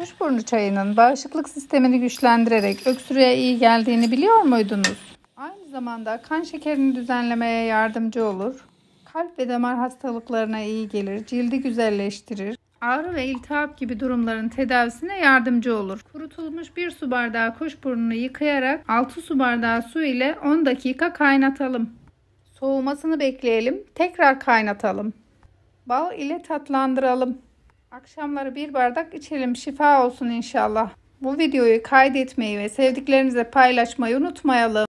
Kuşburnu çayının bağışıklık sistemini güçlendirerek öksürüğe iyi geldiğini biliyor muydunuz? Aynı zamanda kan şekerini düzenlemeye yardımcı olur. Kalp ve damar hastalıklarına iyi gelir, cildi güzelleştirir. Ağrı ve iltihap gibi durumların tedavisine yardımcı olur. Kurutulmuş 1 su bardağı kuşburnunu yıkayarak 6 su bardağı su ile 10 dakika kaynatalım. Soğumasını bekleyelim, tekrar kaynatalım. Bal ile tatlandıralım. Akşamları 1 bardak içelim, şifa olsun inşallah. Bu videoyu kaydetmeyi ve sevdiklerinize paylaşmayı unutmayalım.